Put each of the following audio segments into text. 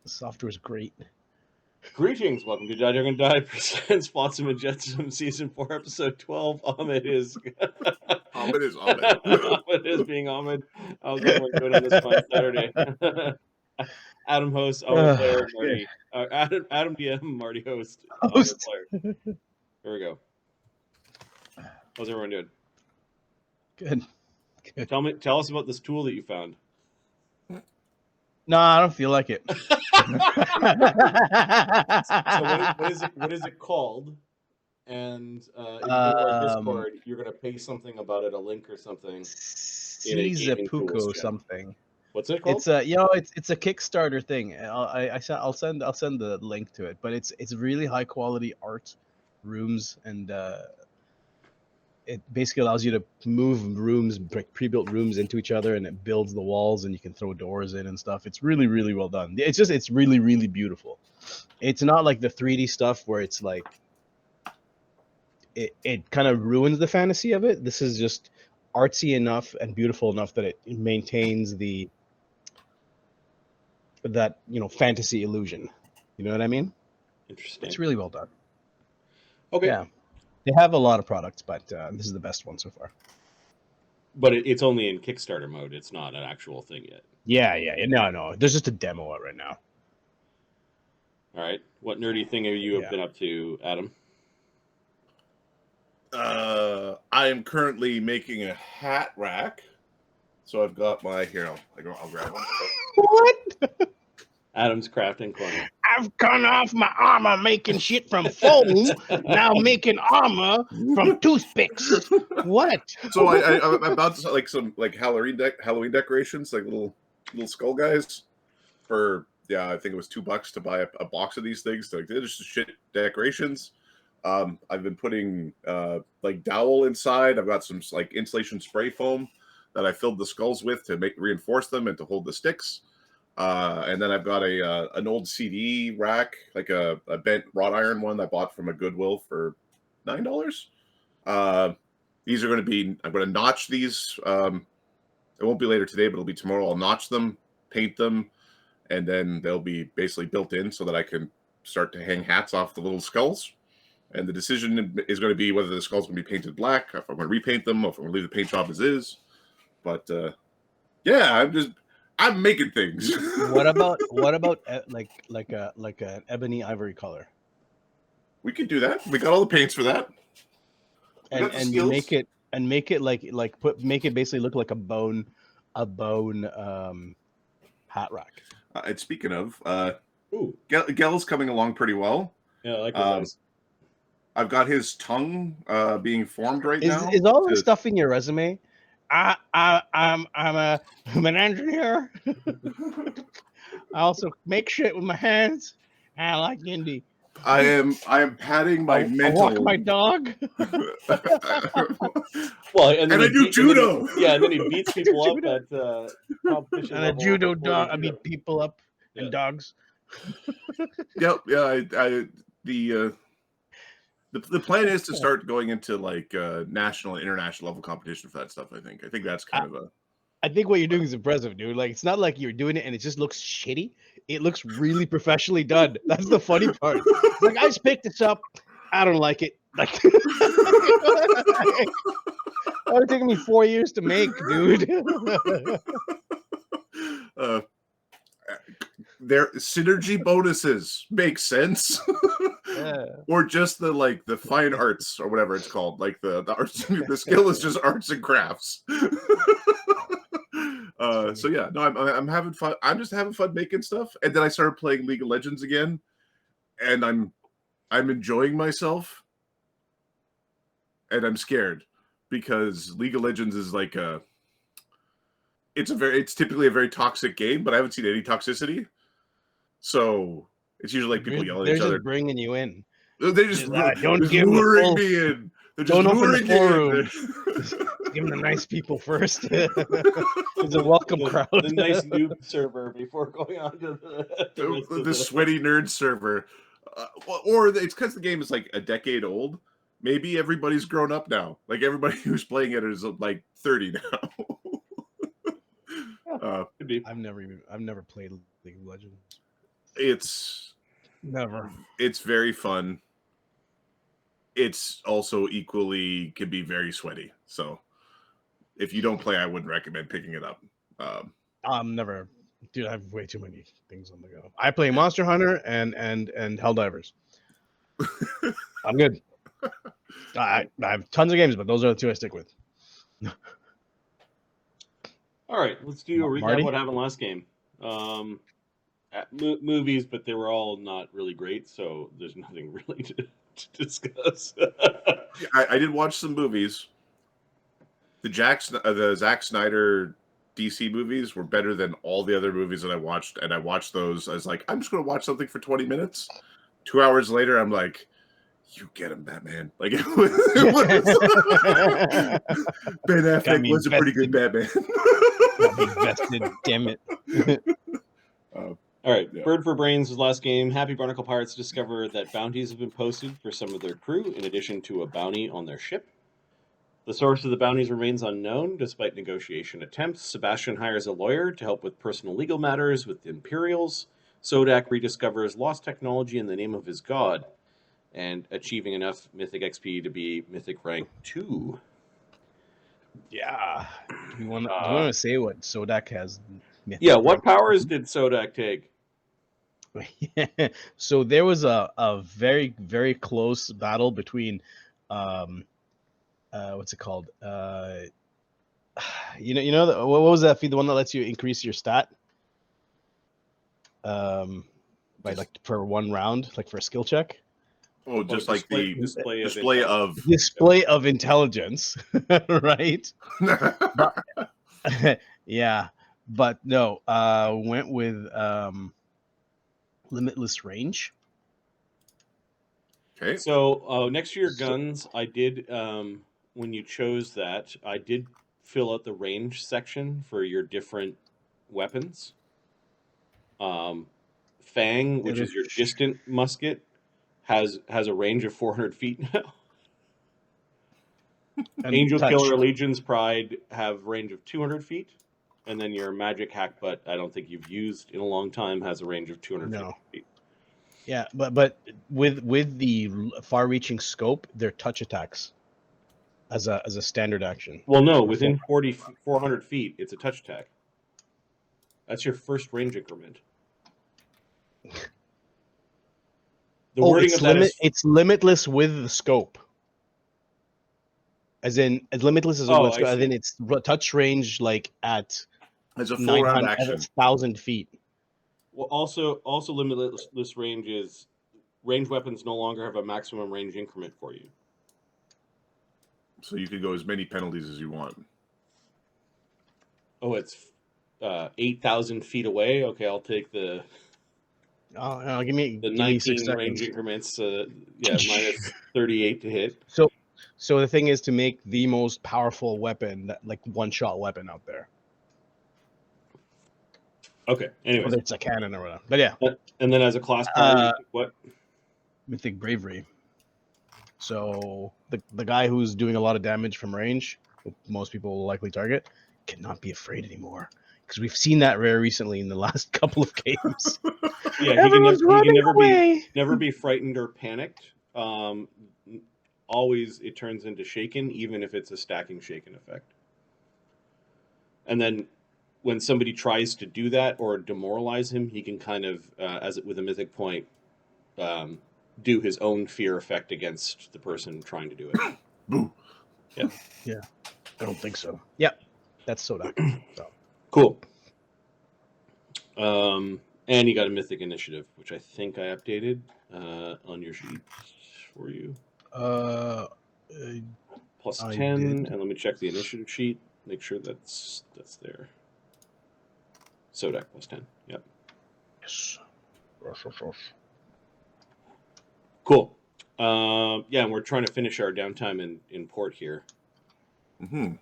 The software is great. Greetings, welcome to Die Dragon Die presents Flotsam and Jetsam Season 4, Episode 12. Ahmed is... Ahmed is Ahmed. Ahmed is being Ahmed. How's everyone doing on this fine Saturday? Adam host, Ahmed player, Marty... Adam DM, Marty host, Ahmed player. Here we go. How's everyone doing? Good. Tell us about this tool that you found. No, I don't feel like it. So what is it called? And if you go to our Discord, you're going to pay something about it, a link or something. Cizapuco something. What's it called? It's a Kickstarter thing. I'll send the link to it. But it's really high quality art rooms, and it basically allows you to move rooms, pre-built rooms into each other, and it builds the walls, and you can throw doors in and stuff. It's really, really well done. It's really, really beautiful. It's not like the 3D stuff where it's like it kind of ruins the fantasy of it. This is just artsy enough and beautiful enough that it maintains that fantasy illusion. You know what I mean? Interesting. It's really well done. Okay. Yeah. They have a lot of products, but this is the best one so far. But it's only in Kickstarter mode. It's not an actual thing yet. Yeah. No. There's just a demo out right now. All right. What nerdy thing have you been up to, Adam? I am currently making a hat rack. So I've got my... Here, I'll grab one. What? Adam's crafting corner. I've gone off my armor making shit from foam. Now making armor from toothpicks. What? So I'm about to like some like Halloween decorations, like little skull guys. For I think it was $2 to buy a box of these things. Like they're just shit decorations. I've been putting like dowel inside. I've got some like insulation spray foam that I filled the skulls with to reinforce them and to hold the sticks. And then I've got an old CD rack, like a bent wrought iron one I bought from a Goodwill for $9. These are going to be, I'm going to notch these. It won't be later today, but it'll be tomorrow. I'll notch them, paint them, and then they'll be basically built in so that I can start to hang hats off the little skulls. And the decision is going to be whether the skulls going to be painted black, if I'm going to repaint them, or if I'm going to leave the paint job as is. But I'm making things. What about like an ebony ivory color? We could do that. We got all the paints for that. And you make it make it basically look like a bone hat rack. And speaking of, Gel's coming along pretty well. Yeah, I like those. I've got his tongue being formed right now. Is all this stuff in your resume? I'm an engineer. I also make shit with my hands. I like indie. I am padding my mental. I walk my dog. Well, and I do judo. And then he beats people up at competition. And a judo dog. I beat people up and dogs. The plan is to start going into like national and international level competition for that stuff. I think that's kind of a. I think what you're doing is impressive, dude. Like, it's not like you're doing it and it just looks shitty. It looks really professionally done. That's the funny part. Like, I just picked this up. I don't like it. Like, it would take me 4 years to make, dude. Their synergy bonuses make sense. Yeah. Or just the fine arts or whatever it's called. Like the arts, the skill is just arts and crafts. So yeah, no, I'm having fun. I'm just having fun making stuff. And then I started playing League of Legends again, and I'm enjoying myself. And I'm scared because League of Legends is like it's typically a very toxic game, but I haven't seen any toxicity. So it's usually like people yelling at each other. They're just bringing you in. They're just don't give luring me in. They're just don't open luring the forum. Give them the nice people first. It's a welcome crowd. The nice noob server before going on to the sweaty nerd server. Or it's because the game is like a decade old. Maybe everybody's grown up now. Like everybody who's playing it is like 30 now. I've never played League of Legends. It's Never. It's very fun. It's also equally can be very sweaty. So if you don't play, I wouldn't recommend picking it up. Never. Dude, I have way too many things on the go. I play Monster Hunter and Helldivers. I'm good. I have tons of games, but those are the two I stick with. All right, let's do a recap Marty? of what happened last game. Movies, but they were all not really great, so there's nothing really to discuss. I did watch some movies. The Zack Snyder DC movies were better than all the other movies that I watched, and I watched those. I was like, I'm just going to watch something for 20 minutes. 2 hours later, I'm like, you get him, Batman. Like Ben Affleck was a pretty good Batman. Got me vested, damn it. All right, yeah. Bird for Brains was last game. Happy Barnacle Pirates discover that bounties have been posted for some of their crew, in addition to a bounty on their ship. The source of the bounties remains unknown, despite negotiation attempts. Sebastian hires a lawyer to help with personal legal matters with the Imperials. Sodak rediscovers lost technology in the name of his god, and achieving enough Mythic XP to be Mythic rank 2. Yeah. Do you want to say what Sodak has? Yeah, what powers did Sodak take? So there was a very, very close battle between what's it called? What was that feat? The one that lets you increase your stat? By like for one round, like for a skill check. Oh, just like the display of intelligence, right? Yeah, but no. Went with limitless range. Okay. So next to your guns, I did when you chose that, I did fill out the range section for your different weapons. Fang, which is your distant musket, has a range of 400 feet now. Angel Killer, Legion's Pride have range of 200 feet. And then your Magic Hackbutt, I don't think you've used in a long time, has a range of 250 feet. Yeah, but with the far-reaching scope, they're touch attacks as a standard action. Well, no, within 400 feet, it's a touch attack. That's your first range increment. The wording of that is it's limitless with the scope. As in, as limitless as scope, as in it's touch range like at as a full round action, 1,000 feet. Well, also limitless range is ranged weapons no longer have a maximum range increment for you. So you can go as many penalties as you want. Oh, it's 8,000 feet away. Okay, I'll take the. Give me 19 range increments. Minus 38 to hit. So the thing is to make the most powerful weapon, like one-shot weapon out there. Okay. Anyway, whether it's a cannon or whatever. But yeah. And then as a class power, what? Mythic Bravery. So the guy who's doing a lot of damage from range, most people will likely target, cannot be afraid anymore. Because we've seen that very recently in the last couple of games. Yeah, he can never be frightened or panicked. Always it turns into shaken, even if it's a stacking shaken effect. And then when somebody tries to do that or demoralize him, he can kind of, with a mythic point, do his own fear effect against the person trying to do it. Boo. Yeah. Yeah. I don't think so. Yeah. That's Sodak. So. Cool. And you got a mythic initiative, which I think I updated on your sheet for you. Plus 10, and let me check the initiative sheet. Make sure that's there. Sodak plus 10. Yep. Yes. Cool. Yeah, and we're trying to finish our downtime in port here. Mm-hmm.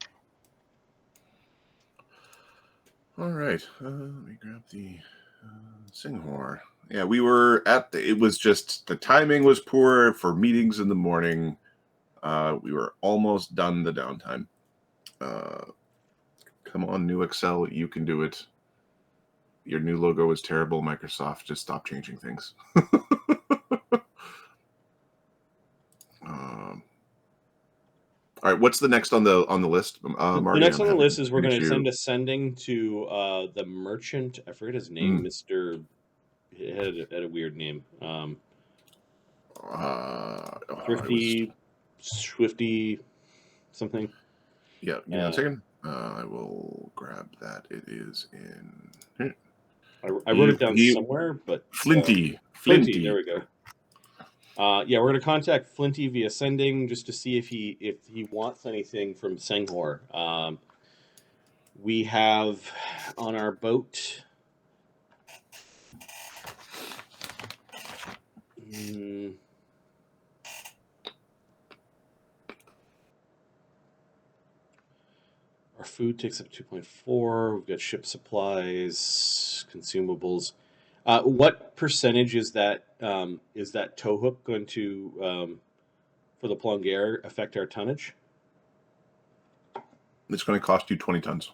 All right. Let me grab the Senghor. Yeah, we were it was just, the timing was poor for meetings in the morning. We were almost done the downtime. Come on, new Excel, you can do it. Your new logo is terrible, Microsoft. Just stop changing things. All right, what's the next on the list? The next on the list is we're going to send a sending to the merchant. I forget his name, Mr. It had a weird name. Thrifty, Swifty, something. Yeah, give me 1 second. I will grab that. It is in. I wrote it down somewhere, but Flinty. There we go. Yeah, we're going to contact Flinty via sending just to see if he wants anything from Senghor. We have on our boat. Our food takes up 2.4. We've got ship supplies, consumables. What percentage is that tow hook going to, for the plongear, affect our tonnage? It's going to cost you 20 tons.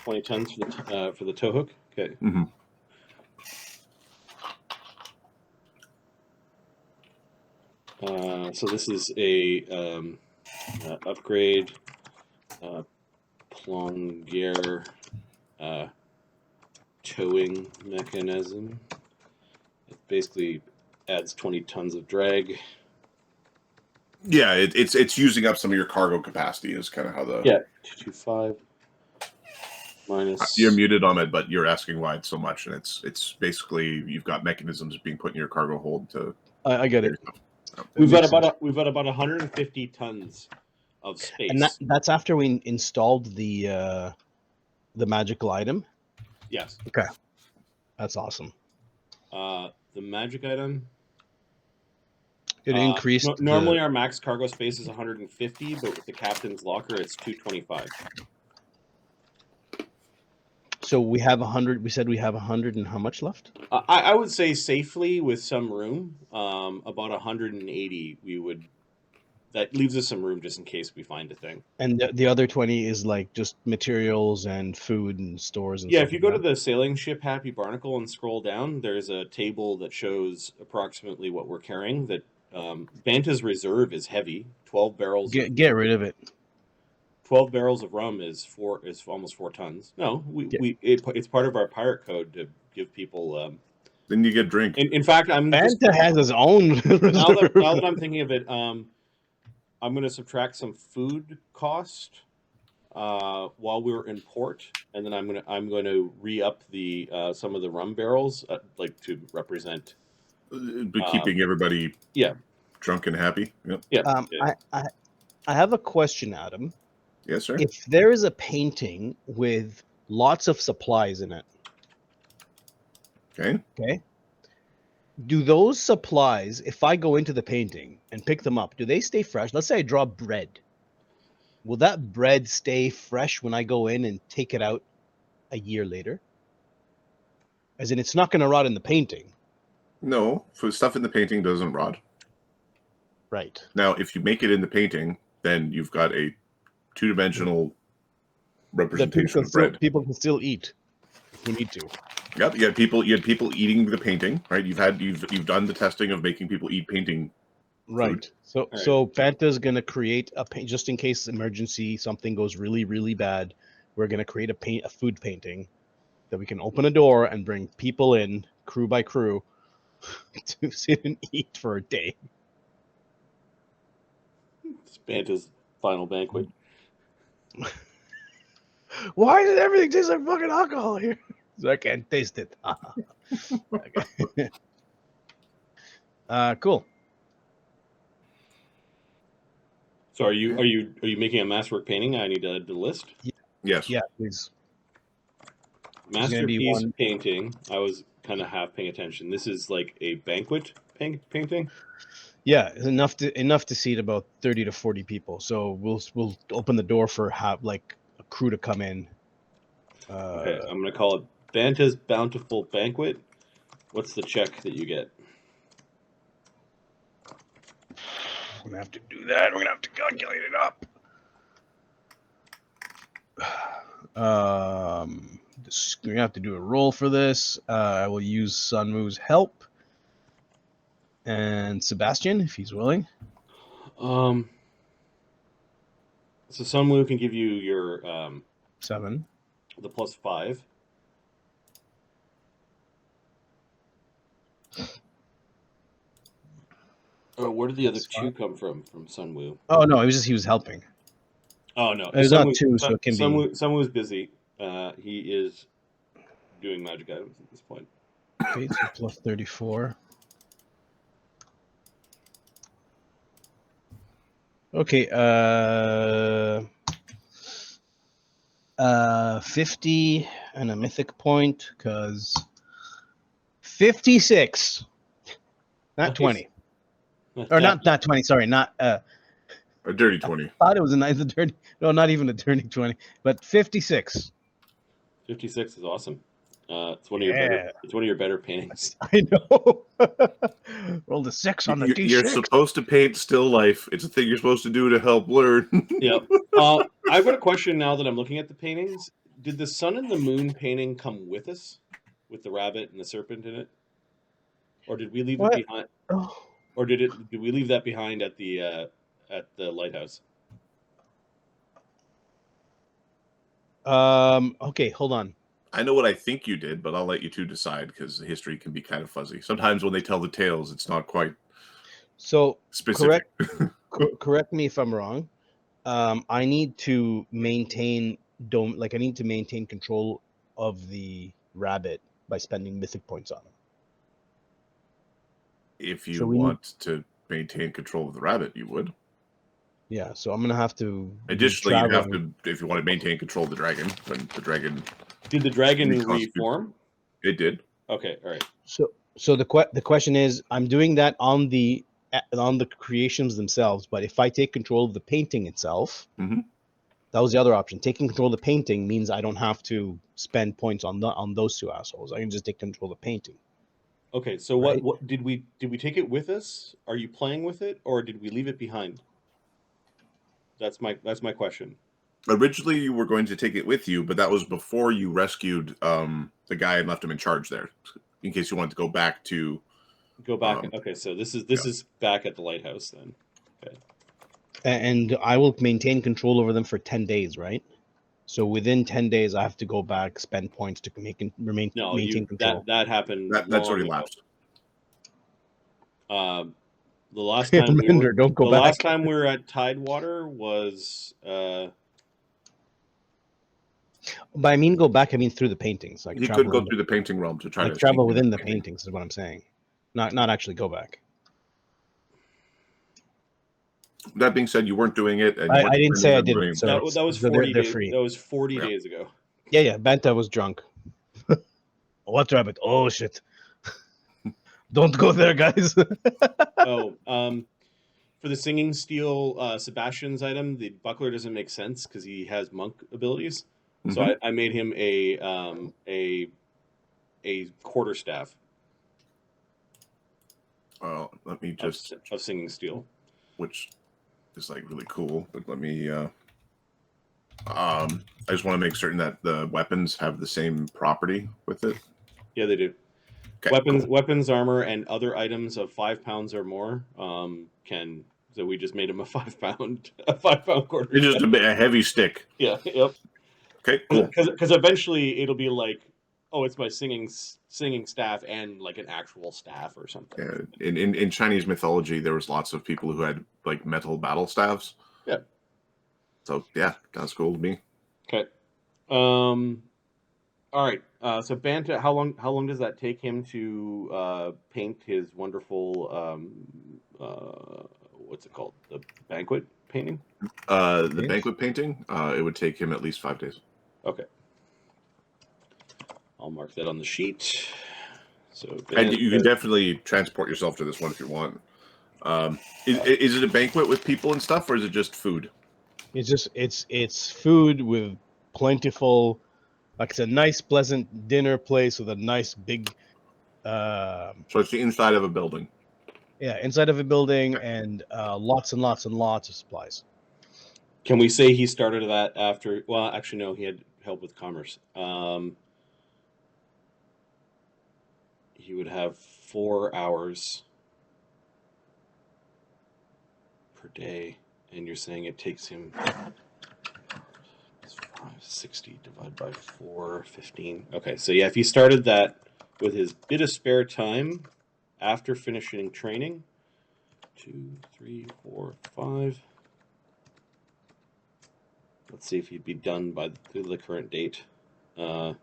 20 tons for the tow hook? Okay. Mm-hmm. So this is a upgrade plongear towing mechanism. It basically adds 20 tons of drag. Yeah, it's using up some of your cargo capacity is kind of how the 225 minus. You're muted on it, but you're asking why it's so much, and it's basically you've got mechanisms being put in your cargo hold to. I get it. We've got about 150 tons of space, and that's after we installed the magical item. Yes. Okay, that's awesome. The magic item. It increased. Normally, our max cargo space is 150, but with the captain's locker, it's 225. So we have 100. We said we have 100, and how much left? I would say safely, with some room, about 180. We would. That leaves us some room just in case we find a thing. And the other 20 is like just materials and food and stores and stuff. Yeah, if you go to the sailing ship Happy Barnacle and scroll down, there's a table that shows approximately what we're carrying. That Banta's reserve is heavy. 12 barrels. Get rid of it. 12 barrels of rum is almost 4 tons. No, it's part of our pirate code to give people. Then you get drink. In fact, Banta has his own. Now that I'm thinking of it, I'm going to subtract some food cost while we were in port, and then I'm going to re-up the some of the rum barrels, like to represent. Keeping everybody drunk and happy. Yep. Yeah. I have a question, Adam. Yes, sir. If there is a painting with lots of supplies in it, okay, do those supplies, if I go into the painting and pick them up, do they stay fresh? Let's say I draw bread. Will that bread stay fresh when I go in and take it out a year later? As in, it's not going to rot in the painting. No, for stuff in the painting doesn't rot. Right. Now, if you make it in the painting, then you've got a two-dimensional representation of bread. People can still eat if we need to. Yep, you had people eating the painting, right? You've done the testing of making people eat painting. Right. Food. So Banta's gonna create a paint just in case emergency something goes really, really bad. We're gonna create a food painting that we can open a door and bring people in, crew by crew, to sit and eat for a day. It's Banta's final banquet. Why does everything taste like fucking alcohol here? So I can't taste it. Okay. Cool. So are you making a masterwork painting? I need to list. Yes. Yeah, please. Masterpiece painting. I was kind of half paying attention. This is like a banquet painting. Yeah, enough to seat about 30 to 40 people. So we'll open the door for a crew to come in. Okay, I'm gonna call it Banta's Bountiful Banquet. What's the check that you get? I'm gonna have to do that. We're gonna have to calculate it up. You're gonna have to do a roll for this. I will use Sunwoo's help and Sebastian if he's willing. So Sunwoo can give you your 7. the +5. Oh, where did the other That's 2 fine. come from? From Sunwoo? Oh no, it was just he was helping. Oh no, It's not 2, so it can be. Sunwoo's busy. He is doing magic items at this point. Okay, so +34. Okay, 50 and a mythic point, because 56, not Nice. 20, or not 20. Sorry, not A dirty 20. I thought it was a dirty. No, not even a dirty 20, but 56. 56 is awesome. It's one of your better. It's one of your better paintings. I know. Rolled a 6 on the D6. You're supposed to paint still life. It's a thing you're supposed to do to help learn. Yep. I've got a question now that I'm looking at the paintings. Did the sun and the moon painting come with us, with the rabbit and the serpent in it, or did we leave it behind? Oh. Or did we leave that behind at the lighthouse? Okay, hold on. I know what I think you did, but I'll let you two decide because the history can be kind of fuzzy. Sometimes when they tell the tales, it's not quite so specific. Correct me if I'm wrong. I need to maintain I need to maintain control of the rabbit by spending mythic points on him. If you want to maintain control of the rabbit, you would. Yeah, so I'm gonna have to. Additionally, you have to, if you want to maintain control of the dragon, when the dragon. Did the dragon reform? It did. Okay, all right. So the question is, I'm doing that on the creations themselves, but if I take control of the painting itself, that was the other option. Taking control of the painting means I don't have to spend points on those 2 assholes. I can just take control of the painting. Okay, so right? what did we take it with us? Are you playing with it, or did we leave it behind? That's my question. Originally, you were going to take it with you, but that was before you rescued the guy and left him in charge there, in case you wanted to go back to. Go back. Okay, so this is back at the lighthouse then. Okay. And I will maintain control over them for 10 days, right? So within 10 days, I have to go back, spend points to maintain control. That happened. That's already lapsed. The last time don't go back. Last time we were at Tidewater was. By I mean go back, I mean through the paintings. Like you could go through the painting realm to try to travel within the paintings. Is what I'm saying. Not actually go back. That being said, you weren't doing it. And I didn't say I didn't. So that was 40 days. That was 40 days ago. Yeah. Banta was drunk. What rabbit? Oh shit! Don't go there, guys. For the singing steel Sebastian's item, the buckler doesn't make sense because he has monk abilities. So I made him a quarterstaff. Let me just of singing steel, which is like really cool. But let me. I just want to make certain that the weapons have the same property with it. Yeah, they do. Okay, weapons, armor, and other items of 5 pounds or more can. So we just made him a 5 pound quarter. It's just a heavy stick. Yeah. Yep. Okay. Cool. Because eventually it'll be like, oh, it's my singing staff and like an actual staff or something. Yeah. In Chinese mythology, there was lots of people who had like metal battle staffs. Yeah. So yeah, that's cool to me. Okay. All right. So Banta, how long does that take him to paint his wonderful what's it called? The banquet painting? The banquet painting, it would take him at least 5 days. Okay. I'll mark that on the sheet. So and you can definitely transport yourself to this one if you want. Is it a banquet with people and stuff, or is it just food? It's food with plentiful, like it's a nice, pleasant dinner place with a nice big. So it's the inside of a building. Yeah, inside of a building, and lots and lots and lots of supplies. Can we say he started that after? Well, actually, no. He had help with commerce. he would have 4 hours per day, and you're saying it takes him 560 divided by 4, 15. Okay, so yeah, if he started that with his bit of spare time after finishing training, 2, 3, 4, 5. Let's see if he'd be done by the current date. No.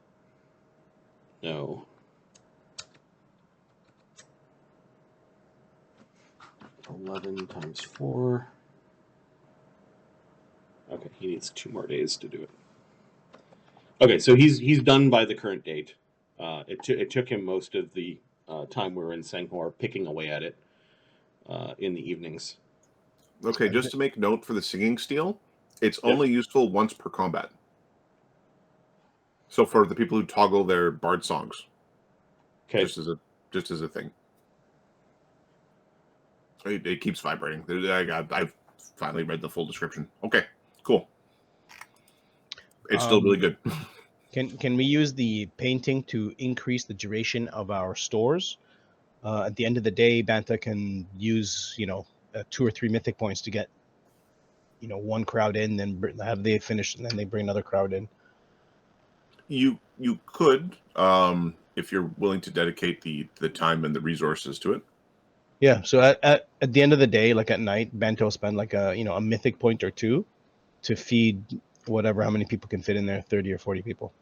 11 times 4. Okay, he needs 2 more days to do it. Okay, so he's done by the current date. It took him most of the time we were in Senghor picking away at it in the evenings. Okay, just to make note for the singing steel, it's only useful once per combat. So for the people who toggle their bard songs, just as a thing, it keeps vibrating. I've finally read the full description. Okay, cool. It's still really good. Can we use the painting to increase the duration of our stores? At the end of the day, Banta can use 2 or 3 mythic points to get one crowd in, then have they finish, and then they bring another crowd in. You could, if you're willing to dedicate the time and the resources to it. Yeah. So at the end of the day, like at night, Banta will spend like a mythic point or 2 to feed how many people can fit in there, 30 or 40 people.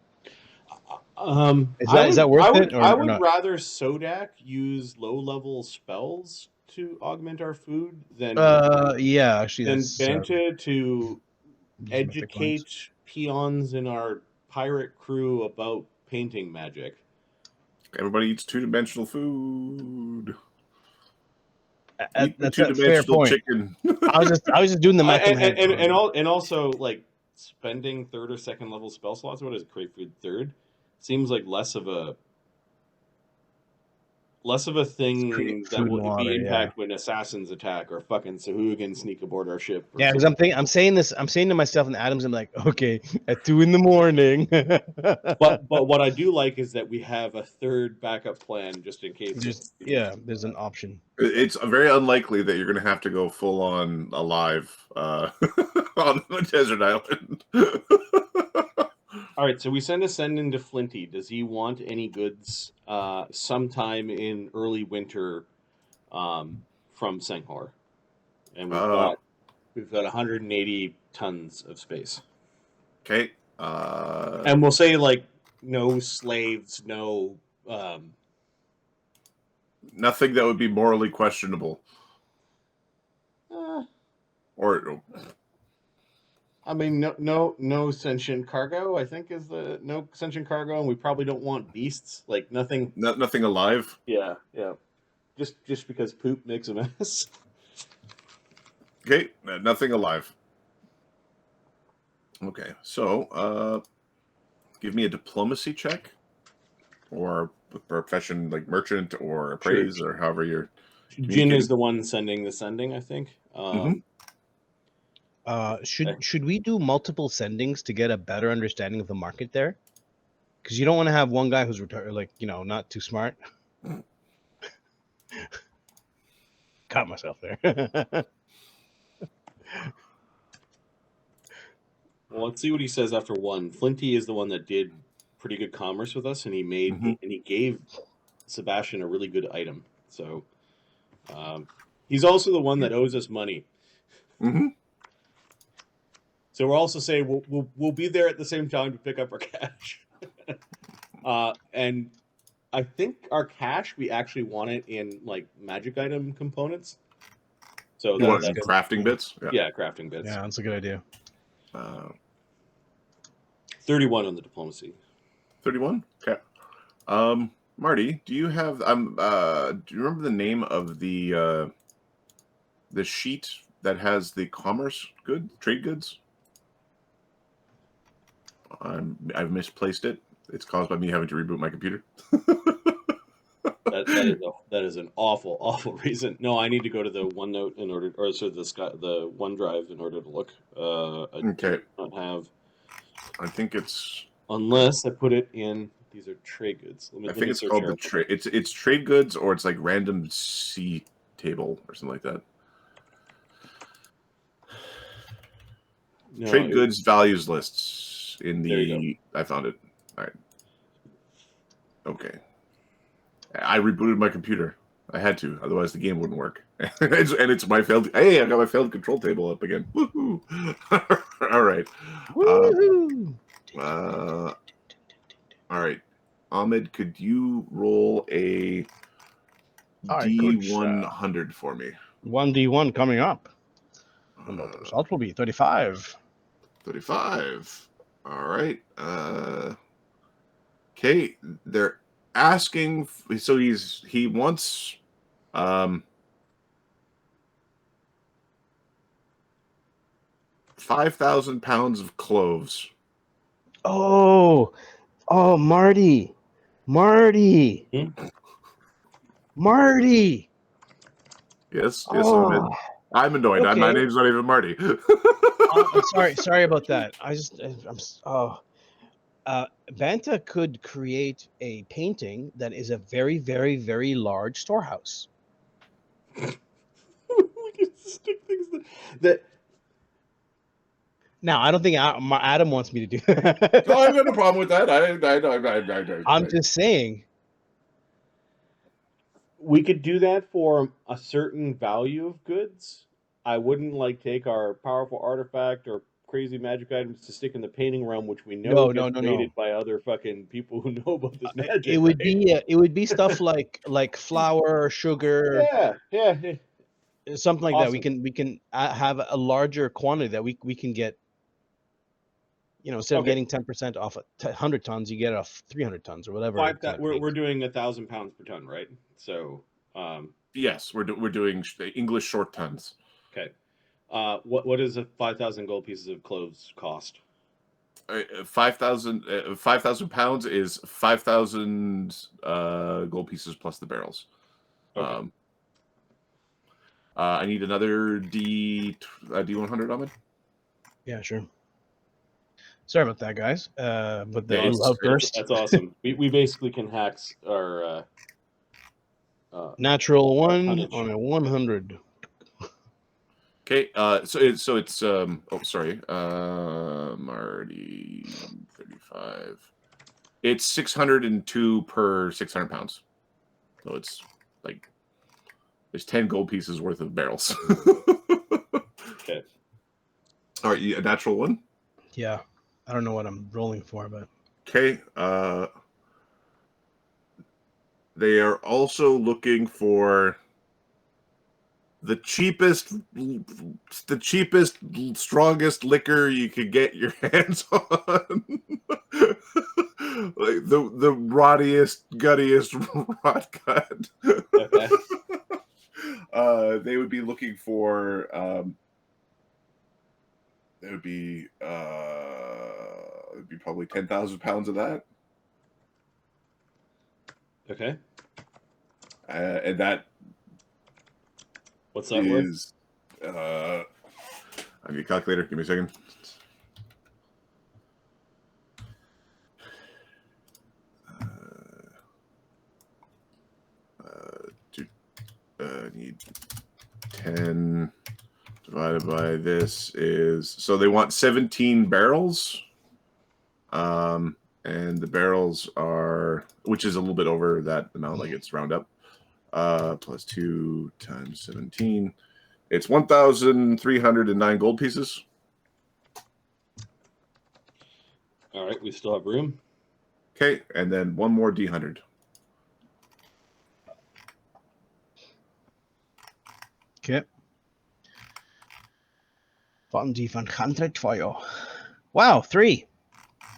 Is that worth it? I would rather Sodak use low-level spells to augment our food than actually than that's Banta to educate peons in our pirate crew about painting magic. Everybody eats 2-dimensional food. That's a fair point. Chicken. I was just doing the math and also like spending 3rd or 2nd level spell slots. What is it? Create food 3rd seems like less of a thing that would be impact when assassins attack or fucking Sahugin sneak aboard our ship. Yeah, because I'm saying to myself and Adams, I'm like, okay, at 2 a.m. but what I do like is that we have a 3rd backup plan just in case. There's an option. It's very unlikely that you're going to have to go full on alive on the desert island. All right, so we send a send-in to Flinty. Does he want any goods sometime in early winter from Senghor? And we've got 180 tons of space. Okay. And we'll say like no slaves, no nothing that would be morally questionable. Or I mean, no sentient cargo. I think is the no sentient cargo, and we probably don't want beasts. Like nothing alive. Yeah. Just because poop makes a mess. Okay, nothing alive. Okay, so give me a diplomacy check, or a profession like merchant or appraise, or however you're. Jin is the one sending the sending, I think. Should we do multiple sendings to get a better understanding of the market there? Because you don't want to have one guy who's not too smart. Caught myself there. Well, let's see what he says after 1. Flinty is the one that did pretty good commerce with us, and he made and he gave Sebastian a really good item. So he's also the one that owes us money. So we'll also say we'll be there at the same time to pick up our cash. And I think our cash, we actually want it in like magic item components. So that's crafting bits. Yeah, crafting bits. Yeah, that's a good idea. 31 on the diplomacy. 31. Okay. Marty, do you have? Do you remember the name of the sheet that has the trade goods? I've misplaced it. It's caused by me having to reboot my computer. that is an awful reason. No, I need to go to the OneNote in order, or so the OneDrive in order to look. Okay. I don't have. I think it's Unless I put it in These are trade goods. I think it's called the trade. It's trade goods, or it's like random C table or something like that. No, Trade goods values lists in the. I found it. All right. Okay. I rebooted my computer. I had to, otherwise the game wouldn't work. and it's my failed. Hey, I got my failed control table up again. Woohoo! All right. Woohoo! All right. Ahmed, could you roll a Alright, good, D100 for me? 1D1 coming up. And the result will be 35. 35. All right. Okay. They're asking. So he wants. 5,000 pounds of cloves. Oh, Marty. Marty. Yes, Oh, I'm annoyed. okay. My name's not even Marty. I'm sorry about that. Banta could create a painting that is a very, very, very large storehouse. We can stick things that. Now, I don't think Adam wants me to do that. No, I've got no problem with that. I'm just saying. We could do that for a certain value of goods. I wouldn't take our powerful artifact or crazy magic items to stick in the painting realm, which we know gets raided by other fucking people who know about this magic. It would be stuff like flour, sugar. Yeah. Something like Awesome. that. We can have a larger quantity that we can get. Instead of getting 10% off 100 tons, you get off 300 tons or whatever. We're doing 1,000 pounds per ton, right? So, yes, we're doing English short tons. Okay. What does a 5,000 gold pieces of cloves cost? 5,000 pounds is 5,000 gold pieces plus the barrels. Okay. I need another D100, Ahmed. Yeah, sure. Sorry about that, guys. But the outburst. That's awesome. We basically can hack our natural one on a 100. Okay, so it's Marty 35. It's 602 per 600 pounds. So it's like there's 10 gold pieces worth of barrels. Okay. All right, a natural one. Yeah, I don't know what I'm rolling for, but okay. They are also looking for the cheapest, strongest liquor you could get your hands on. Like the rottiest, guttiest rot gut. Okay. They would be looking for it would be probably 10,000 pounds of that. Okay. And that what's that is I need a calculator. Give me a second. Need 10 divided by this is, so they want 17 barrels. And the barrels are, which is a little bit over that amount, like it's round up. Plus 2 times 17. It's 1,309 gold pieces. All right, we still have room. Okay, and then one more D100. okay. Von D100 for you. Wow, 3.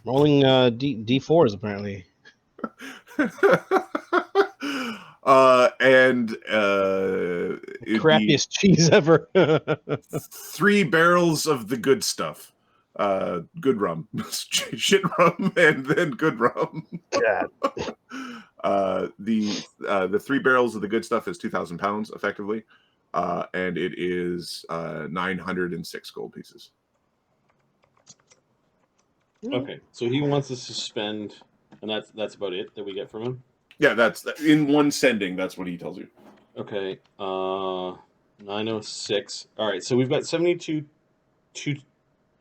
Rolling D4s apparently. Crappiest cheese ever. 3 barrels of the good stuff. Good rum. Shit rum and then good rum. God. The 3 barrels of the good stuff is 2,000 pounds effectively. And it is 906 gold pieces. Okay, so he wants us to spend And that's about it that we get from him. Yeah, that's in one sending. That's what he tells you. Okay. 906. All right. So we've got 72,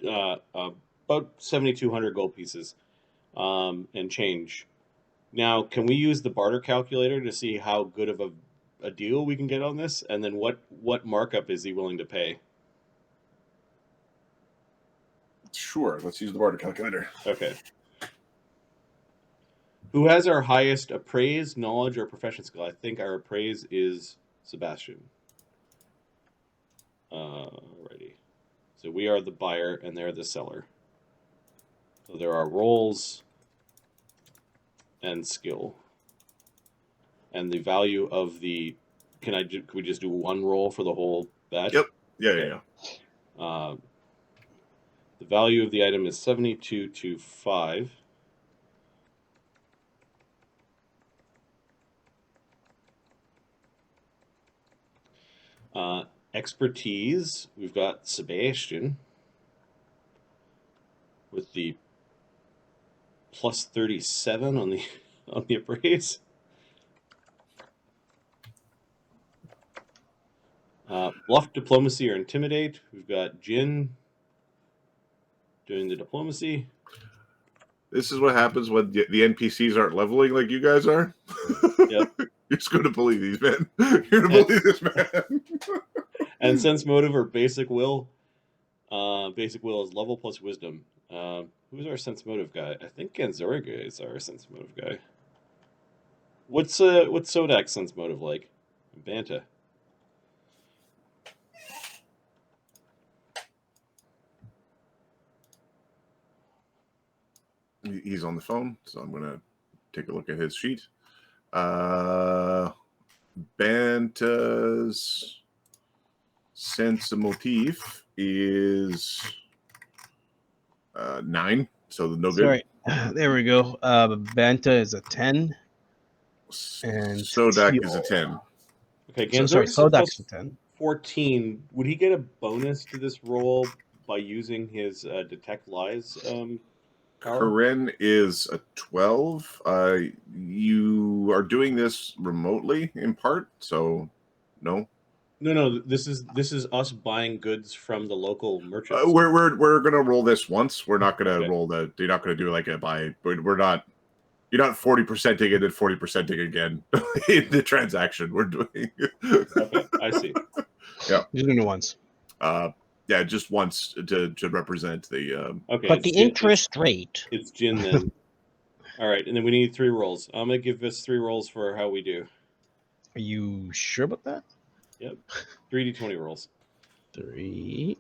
about 7,200 gold pieces, and change. Now, can we use the barter calculator to see how good of a deal we can get on this, and then what markup is he willing to pay? Sure. Let's use the barter calculator. Okay. Who has our highest appraise, knowledge, or profession skill? I think our appraise is Sebastian. Alrighty. So we are the buyer and they're the seller. So there are rolls and skill. And the value of the... Can we just do one roll for the whole batch? Yep. Yeah. The value of the item is 7225. Expertise, we've got Sebastian with the plus 37 on the appraise. Bluff, diplomacy, or intimidate. We've got Jin doing the diplomacy. This is what happens when the NPCs aren't leveling like you guys are. Yep. You're just going to believe these men. You're going to believe this man. And sense motive or basic will. Basic will is level plus wisdom. Who's our sense motive guy? I think Ganzoriga is our sense motive guy. What's Sodak's sense motive like? Banta. He's on the phone, so I'm going to take a look at his sheet. Banta's sense motif is 9, so no good. Sorry, there we go. Banta is a 10, and Sodak is a 10. Okay, Sodak's a 10. 14. Would he get a bonus to this roll by using his detect lies? Karen is a 12. You are doing this remotely in part, so no. No. This is us buying goods from the local merchants. We're gonna roll this once. We're not gonna roll the. You're not gonna do like a buy. We're not. You're not 40%ing and then 40%ing again in the transaction. We're doing. Okay, I see. Yeah, you're doing it once. Yeah, just once to represent the. Okay, but the interest rate. It's Jin then. All right, and then we need 3 rolls. I'm gonna give us 3 rolls for how we do. Are you sure about that? Yep. 3d20 rolls. 3.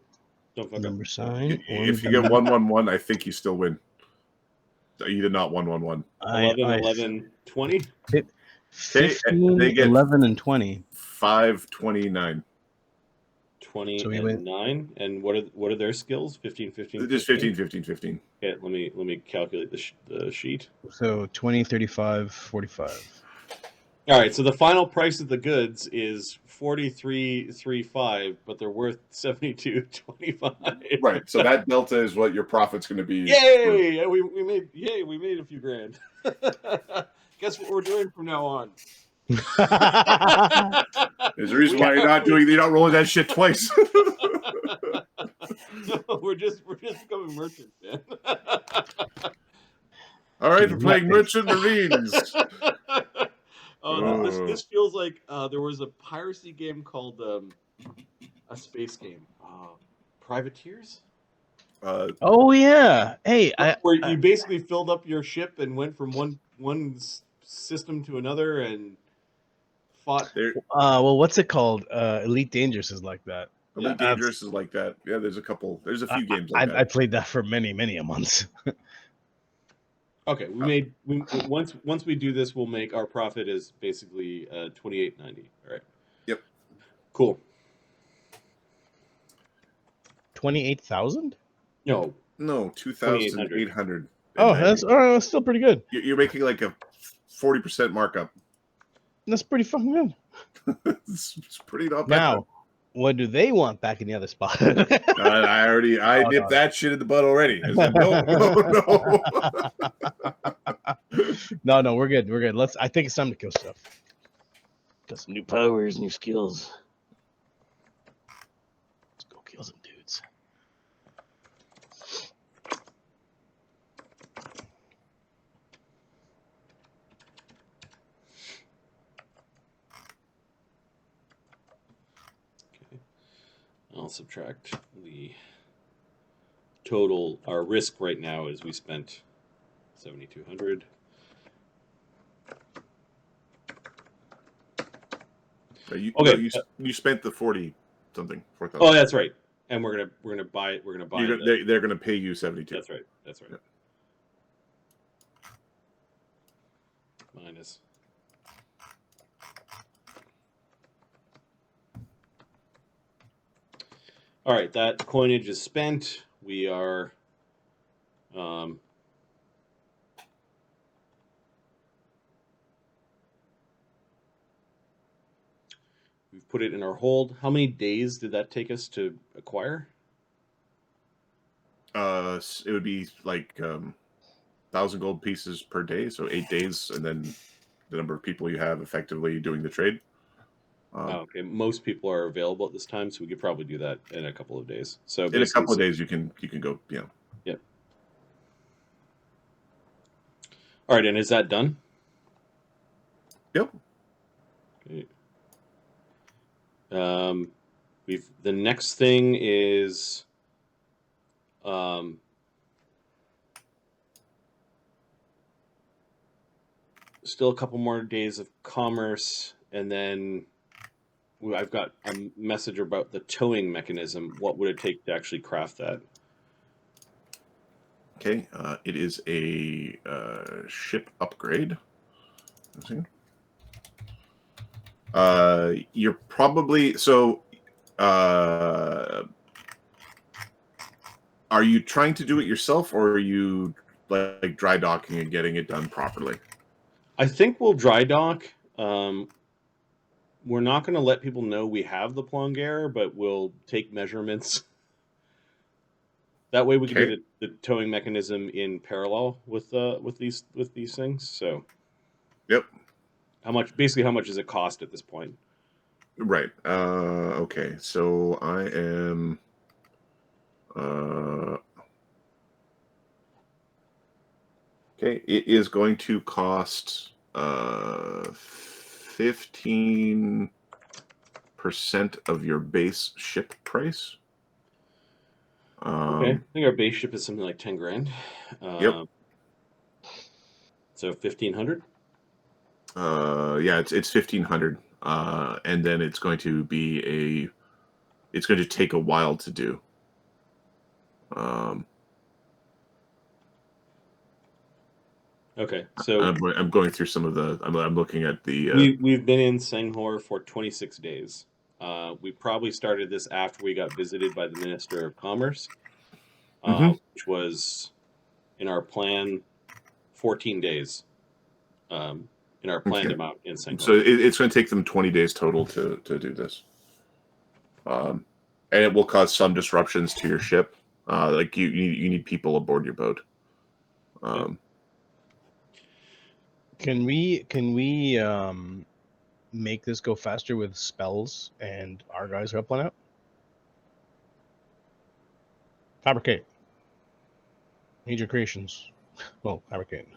Don't fuck Number up. sign. If you get 1-1-1, I think you still win. You did not 1-1-1. 11, 20. 15, they get 11, and 20. 5-29. 20 So we and went- 9. And what are their skills? 15, 15. Just 15, 15, 15. Okay, let me calculate the sheet. So 20, 35, 45. All right, so the final price of the goods is 43.35, but they're worth 72.25. Right. So that delta is what your profit's going to be. Yay! We made a few grand. Guess what we're doing from now on? There's a reason why you're not rolling that shit twice. No, we're just becoming merchants, man. All right, we're playing Merchant Marines. This feels like there was a piracy game called a space game, Privateers. Oh yeah. Hey, Where you basically filled up your ship and went from one system to another and fought. well, what's it called? Elite Dangerous is like that. Elite Dangerous is like that. Yeah, there's a few games like that. I played that for many a months. Okay, once we do this, we'll make our profit is basically $28.90. All right. Yep. Cool. 28,000? No, 2,800. Oh, that's still pretty good. You're making like a 40% markup. That's pretty fucking good. It's pretty not bad. Now, what do they want back in the other spot? I nipped that shit in the butt already. I said, no. No, we're good. We're good. I think it's time to kill stuff. Got some new powers, new skills. Let's go kill some dudes. Okay. I'll subtract the total. Our risk right now is we spent 7,200. You spent the 40 something. 4,000. Oh, that's right. And we're gonna buy it. We're gonna buy it. They're gonna pay you 72. That's right. That's right. Yeah. Minus. All right, that coinage is spent. We are. We've put it in our hold. How many days did that take us to acquire? It would be like 1,000 gold pieces per day, so 8 days, and then the number of people you have effectively doing the trade. Okay, most people are available at this time, so we could probably do that in a couple of days. So in a couple of days, you can go. Yeah. Yep. All right, and is that done? Yep. Okay. The next thing is still a couple more days of commerce, and then I've got a message about the towing mechanism. What would it take to actually craft that? Okay, it is a ship upgrade. Let's see. You're probably so. Are you trying to do it yourself, or are you like dry docking and getting it done properly? I think we'll dry dock. We're not going to let people know we have the plongear, but we'll take measurements. That way, we can do the towing mechanism in parallel with these things. So, yep. How much does it cost at this point? Right. Okay. So I am. Okay, it is going to cost 15% of your base ship price. Okay, I think our base ship is something like 10 grand. Yep. So 1,500. Yeah, it's 1,500, and then it's going to be it's going to take a while to do. Okay, so I'm going through some of the. I'm looking at the. We've been in Senghor for 26 days. We probably started this after we got visited by the Minister of Commerce, which was in our plan 14 days. In our planned amount in Senghor. So it's going to take them 20 days total to do this. And it will cause some disruptions to your ship. Like you need people aboard your boat. Can we make this go faster with spells and our guys helping out? Fabricate. Major creations. Well, fabricate.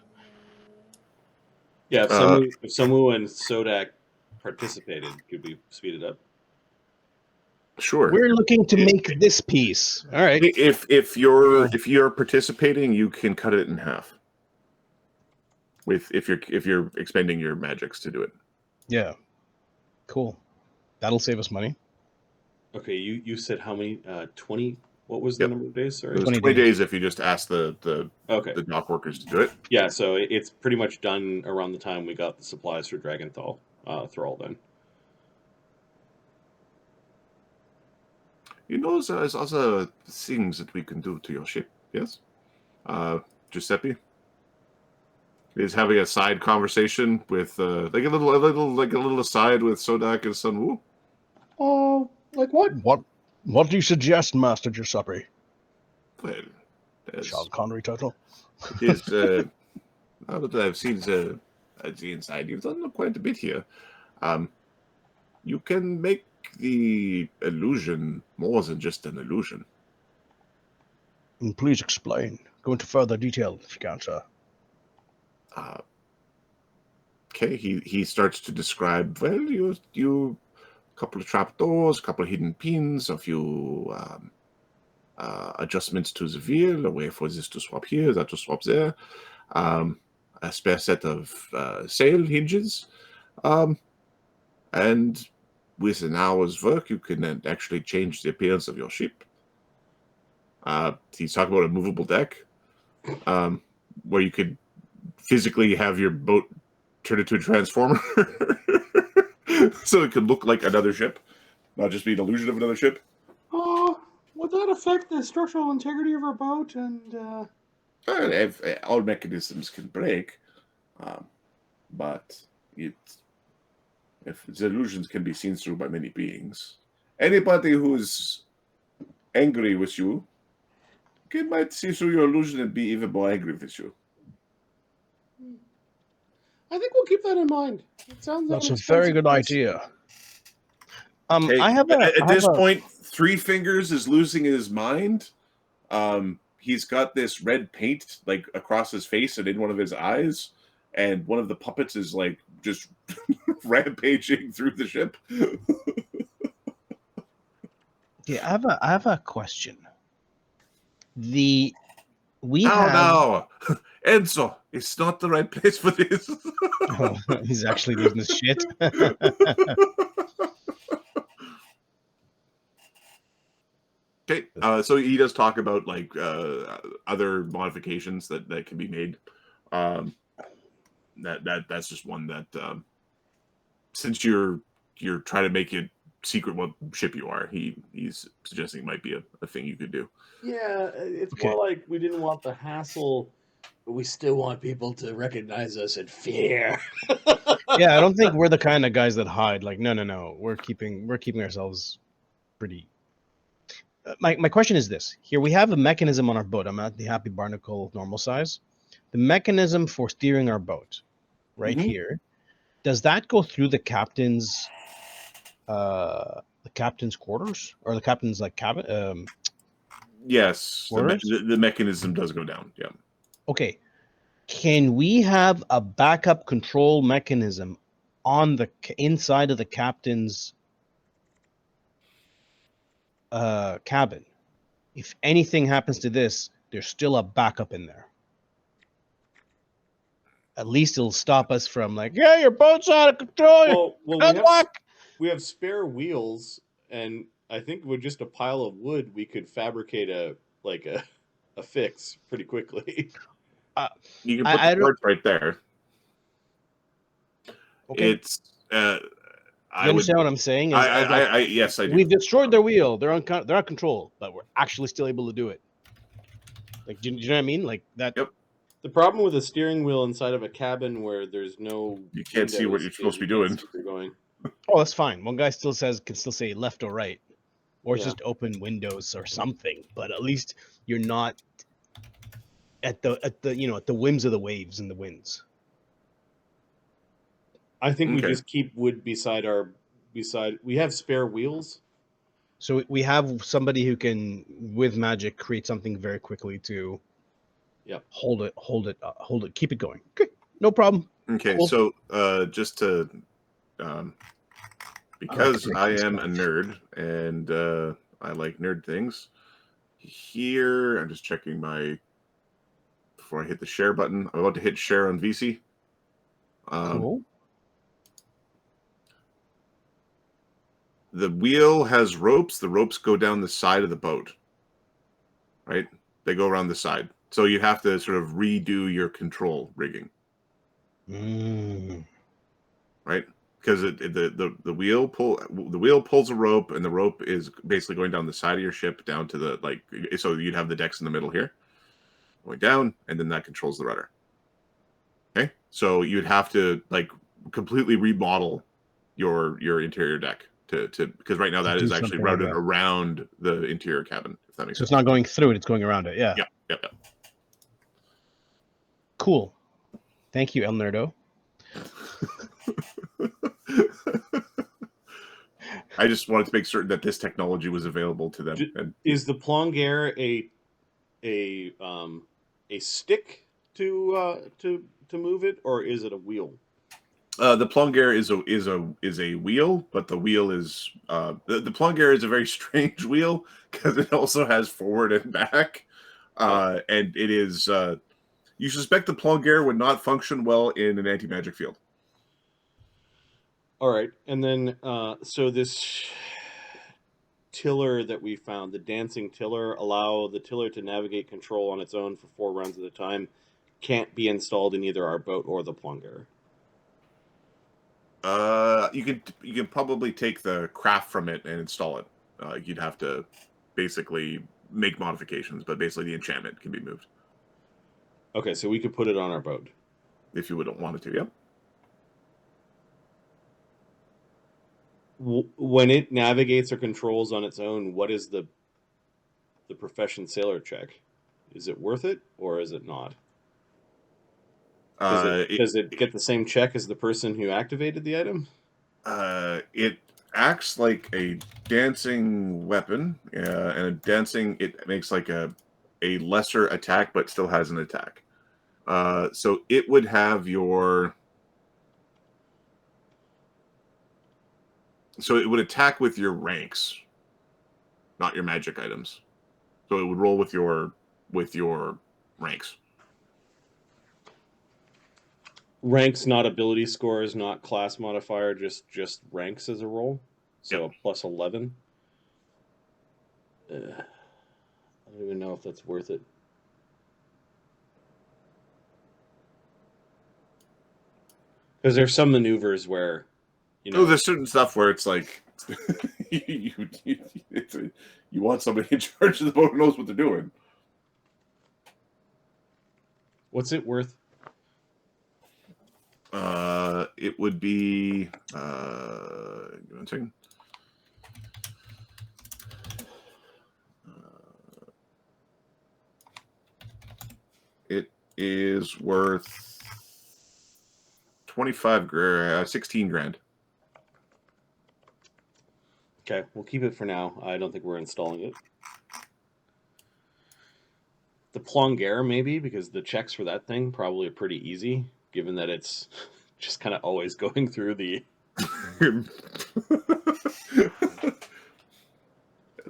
Yeah, if Shuimu and Sodak participated, could we speed it up? Sure. We're looking to make this piece. All right. If you're participating, you can cut it in half. If you're expending your magics to do it. Yeah. Cool. That'll save us money. Okay, you said how many? 20. What was the number of days? Sorry, 20 days if you just ask the dock workers to do it. Yeah, so it's pretty much done around the time we got the supplies for Dragonsthrall. Then. You know, there's other things that we can do to your ship. Yes, Giuseppe is having a side conversation with like a little aside with Sodak and Sunwoo. Oh, like what? What do you suggest, Master Giuseppe? Well, Sean Connery title. is Now that I've seen the inside, you've done quite a bit here. You can make the illusion more than just an illusion. Please explain. Go into further detail if you can, sir. Okay, he starts to describe. Well, you a couple of trapdoors, a couple of hidden pins, a few adjustments to the wheel, a way for this to swap here, that to swap there, a spare set of sail hinges, and with an hour's work, you can then actually change the appearance of your ship. He's talking about a movable deck, where you could physically have your boat turn into a transformer, so it could look like another ship, not just be an illusion of another ship. Would that affect the structural integrity of our boat? And all mechanisms can break, but if the illusions can be seen through by many beings, anybody who's angry with you might see through your illusion and be even more angry with you. I think we'll keep that in mind. It sounds like That's a very good idea. Okay, I have at this point, Three Fingers is losing his mind. He's got this red paint like across his face and in one of his eyes, and one of the puppets is like just rampaging through the ship. Okay, I have a question. No, Enzo, it's not the right place for this. Oh, he's actually losing his shit. Okay, so he does talk about like other modifications that can be made. That's just one that since you're trying to make it secret what ship you are, he's suggesting it might be a thing you could do. Yeah, it's more like we didn't want the hassle, but we still want people to recognize us and fear. Yeah, I don't think we're the kind of guys that hide. Like, no, we're keeping ourselves pretty. My question is this: here we have a mechanism on our boat. I'm at the Happy Barnacle normal size. The mechanism for steering our boat, right here, does that go through the captain's quarters or the captain's like cabin? Yes, the mechanism does go down. Yeah. Okay. Can we have a backup control mechanism on the inside of the captain's cabin? If anything happens to this, there's still a backup in there. At least it'll stop us from like, yeah, your boat's out of control. We have spare wheels, and I think with just a pile of wood, we could fabricate a fix pretty quickly. You can put the parts right there. Okay. It's you understand what I'm saying? Yes, I do. We've destroyed their wheel. They're on control, but we're actually still able to do it. Like, do you know what I mean? Like that. Yep. The problem with a steering wheel inside of a cabin where there's no, you can't see what you're supposed to be doing. Oh, that's fine. One guy can still say left or right, or it's just open windows or something. But at least you're not at the whims of the waves and the winds. I think we just keep wood beside. We have spare wheels. So we have somebody who can, with magic, create something very quickly to hold it, keep it going. Okay, no problem. Okay, cool. So just to because I am a nerd and I like nerd things, here I'm just checking before I hit the share button. I'm about to hit share on VC. Cool. The wheel has ropes. The ropes go down the side of the boat, right? They go around the side. So you have to sort of redo your control rigging. Right? Because the wheel pulls a rope, and the rope is basically going down the side of your ship down to so you'd have the decks in the middle here, going down, and then that controls the rudder. Okay? So you'd have to completely remodel your interior deck. Because right now that is actually routed around the interior cabin, if that makes sense. So it's not going through it, it's going around it, yeah. Yeah. Cool. Thank you, El Nerdo. I just wanted to make certain that this technology was available to them. And Is the plongear a stick to move it, or is it a wheel? the plongear is a wheel, but the wheel is the plongear is a very strange wheel because it also has forward and back, and it is you suspect the plongear would not function well in an anti-magic field. All right, and then so this tiller that we found, the dancing tiller, allow the tiller to navigate control on its own for 4 rounds at a time, can't be installed in either our boat or the plongear. You could probably take the craft from it and install it. You'd have to basically make modifications, but basically the enchantment can be moved Okay, so we could put it on our boat. if you wouldn't want it to. Yep. When it navigates or controls on its own, what is the profession sailor check? Is it worth it or is it not? Does it get the same check as the person who activated the item? It acts like a dancing weapon, and it makes like a lesser attack, but still has an attack. So it would have your. So it would attack with your ranks, not your magic items. So it would roll with your ranks. Ranks, not ability scores, not class modifier, just ranks as a roll. So Yep. a plus 11. I don't even know if that's worth it. Because there's some maneuvers where, there's certain stuff where it's like you want somebody in charge of the boat who knows what they're doing. What's it worth? It would be. Give me 1 second. It is worth 16 grand. Okay, we'll keep it for now. I don't think we're installing it. The plongear, maybe, because the checks for that thing probably are pretty easy, given that it's just kind of always going through the...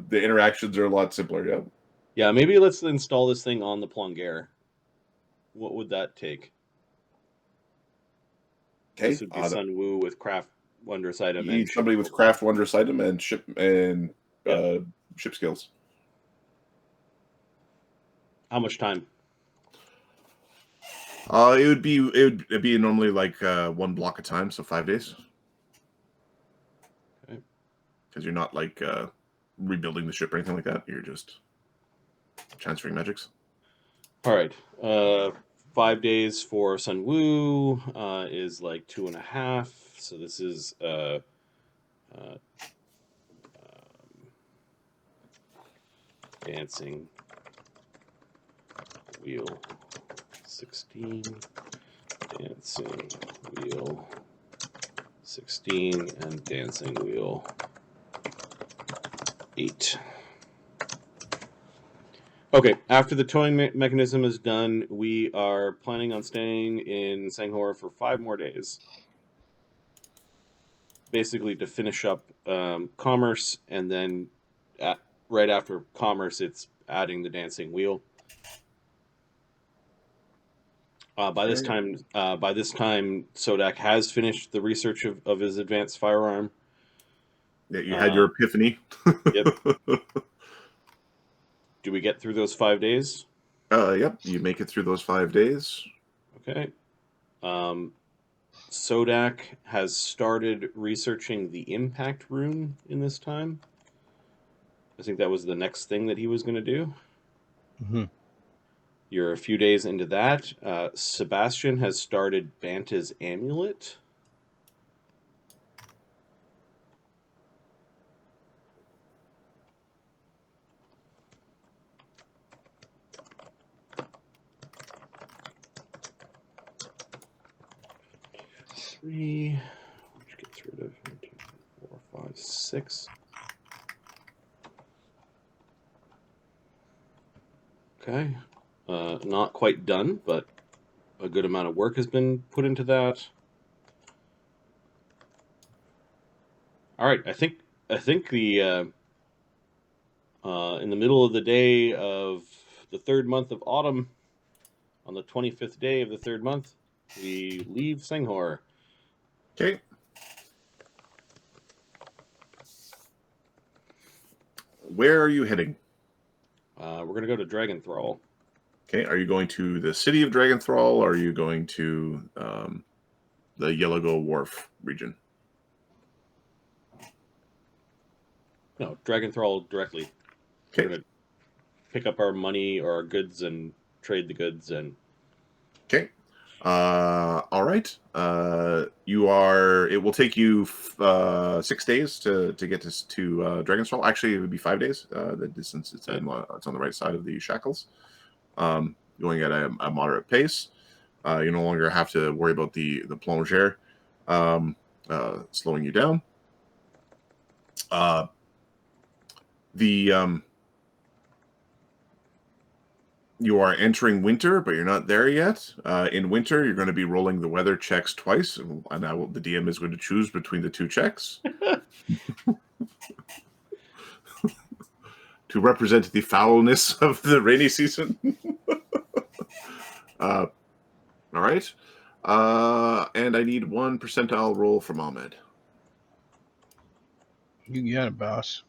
The interactions are a lot simpler, yeah. Yeah, maybe let's install this thing on the plongear. What would that take? Okay. This would be Sun Wu with craft wondrous item. You need somebody with craft wondrous item and ship skills. How much time? It would be normally like 1 block of time, so 5 days. Okay. Because you're not like rebuilding the ship or anything like that. You're just transferring magics. All right. 5 days for Sun Wu is like 2.5. So this is dancing wheel 16, dancing wheel 16, and dancing wheel 8. Okay, after the towing mechanism is done, we are planning on staying in Senghor for 5 more days. Basically to finish up commerce, and then right after commerce, it's adding the dancing wheel. By this time, Sodak has finished the research of his advanced firearm. Yeah, you had your epiphany. Yep. Do we get through those 5 days? Yep, you make it through those 5 days. Okay. Sodak has started researching the impact rune in this time. I think that was the next thing that he was going to do. Mm-hmm. You're a few days into that. Sebastian has started Banta's amulet. 3, which gets rid of 1, 2, 3, 4, 5, 6. Okay. Not quite done, but a good amount of work has been put into that. All right, I think the in the middle of the day of the 3rd month of autumn, on the 25th day of the 3rd month, we leave Senghor. Okay. Where are you heading? We're gonna go to Dragonsthrall. Okay. Are you going to the city of Dragonsthrall, or are you going to the Yellowgo Wharf region? No, Dragonsthrall directly. Okay. We're gonna pick up our money or our goods and trade the goods and. Okay. All right. It will take you 6 days to get to Dragonstall. Actually, it would be 5 days. The distance it's on the right side of the shackles. Going at a moderate pace. You no longer have to worry about the plongeur slowing you down. You are entering winter, but you're not there yet. In winter, you're going to be rolling the weather checks twice, and the DM is going to choose between the 2 checks to represent the foulness of the rainy season. All right. And I need 1 percentile roll from Ahmed. You got it, boss.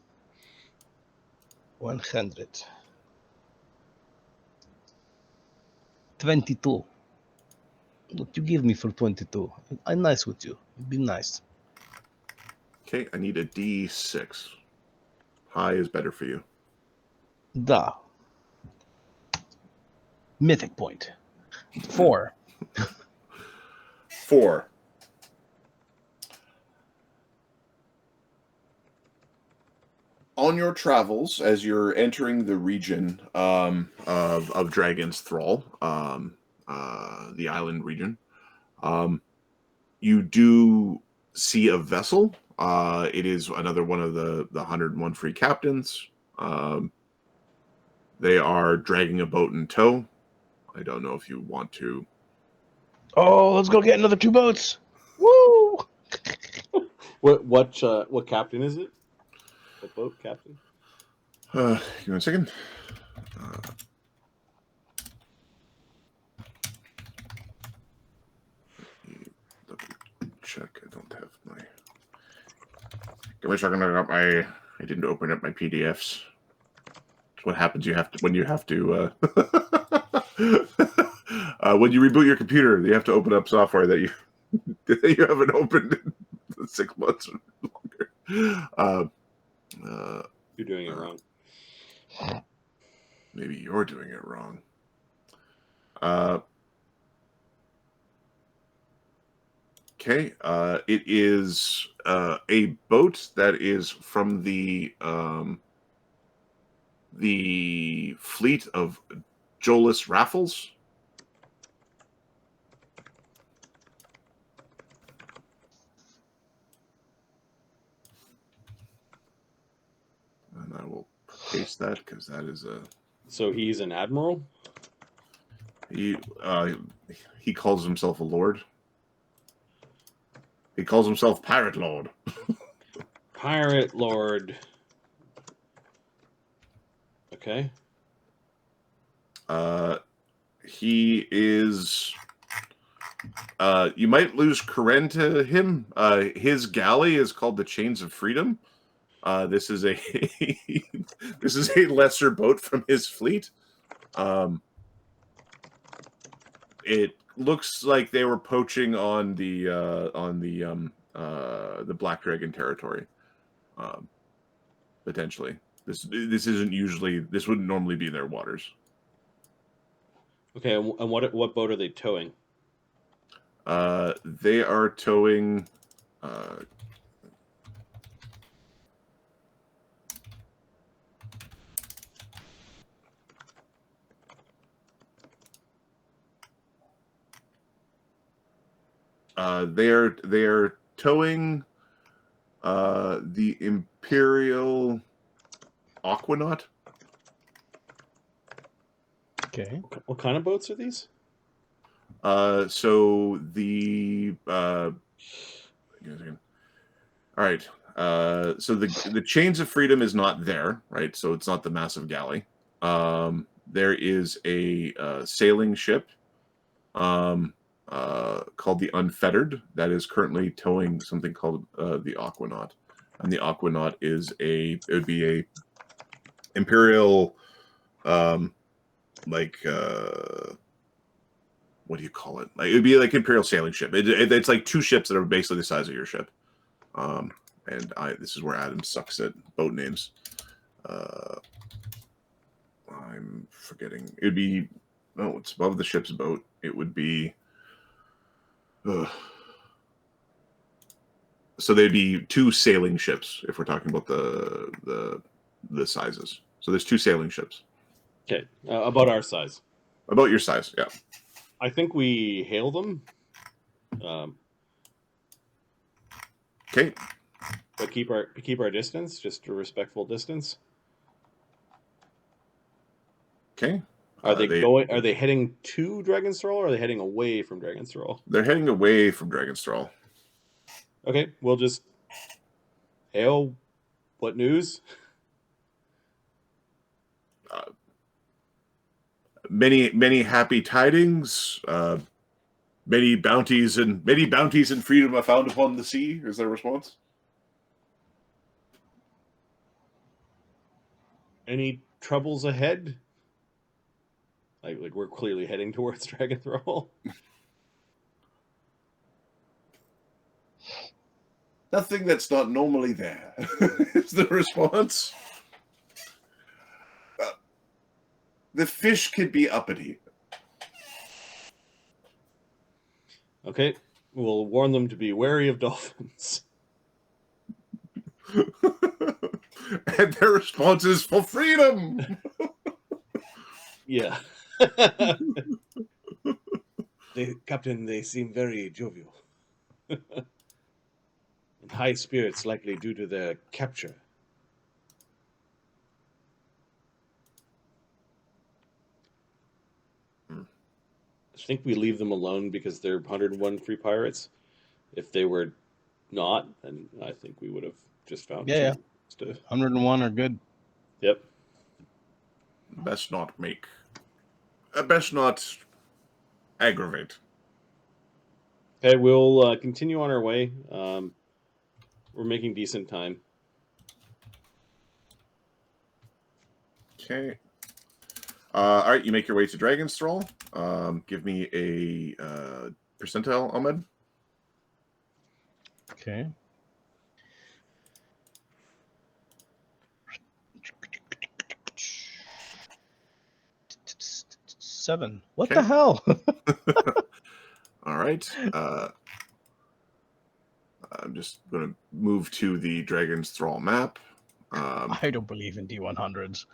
100. 22. What you give me for 22? I'm nice with you. Be nice. Okay, I need a D6. High is better for you. Da. Mythic point. 4. 4. On your travels, as you're entering the region of Dragonsthrall, the island region, you do see a vessel. It is another one of the 101 free captains. They are dragging a boat in tow. I don't know if you want to. Oh, let's go get another 2 boats. Woo! What captain is it? What boat captain? Give me a second. Check. I don't have my. Give me a second. I didn't open up my PDFs. It's what happens. When you reboot your computer, you have to open up software that you haven't opened in 6 months or longer. You're doing it wrong. Maybe you're doing it wrong. Okay. It is a boat that is from the fleet of Jolus Raffles. And I will paste that because that is a. So he's an admiral? He calls himself a lord. He calls himself Pirate Lord. Pirate Lord. Okay. He is. You might lose Karen to him. His galley is called the Chains of Freedom. This is a lesser boat from his fleet. It looks like they were poaching on the Black Dragon territory. Potentially, this wouldn't normally be in their waters. Okay, and what boat are they towing? They are towing. They are towing the Imperial Aquanaut. Okay. What kind of boats are these? So the give me a second. All right. So the Chains of Freedom is not there, right? So it's not the massive galley. There is a sailing ship called the Unfettered that is currently towing something called the Aquanaut, and the Aquanaut is it would be a Imperial like what do you call it? Like it would be like Imperial sailing ship. It's like two ships that are basically the size of your ship. And this is where Adam sucks at boat names. I'm forgetting. It would be it's above the ship's boat. It would be. So they'd be two sailing ships if we're talking about the sizes. So there's two sailing ships. Okay, about our size. About your size, yeah. I think we hail them. Okay. But keep our distance, just a respectful distance. Okay. Are they heading to Dragonsthrall, or are they heading away from Dragonsthrall? They're heading away from Dragonsthrall. Okay, we'll just hail. What news? Many happy tidings. Many bounties and freedom are found upon the sea. Is their response? Any troubles ahead? Like we're clearly heading towards Dragonsthrall. Nothing that's not normally there. Is the response. The fish could be uppity. Okay, we'll warn them to be wary of dolphins. And their response is for freedom. Yeah. Captain, they seem very jovial. In high spirits, likely due to their capture. I think we leave them alone because they're 101 free pirates. If they were not, then I think we would have just found Yeah. To... 101 are good. Yep. Best not aggravate. Okay, we'll continue on our way. We're making decent time. Okay. All right, you make your way to Dragonsthrall. Give me a percentile, Ahmed. Okay. Seven. What the hell? All right. I'm just going to move to the Dragonsthrall map. I don't believe in D100s.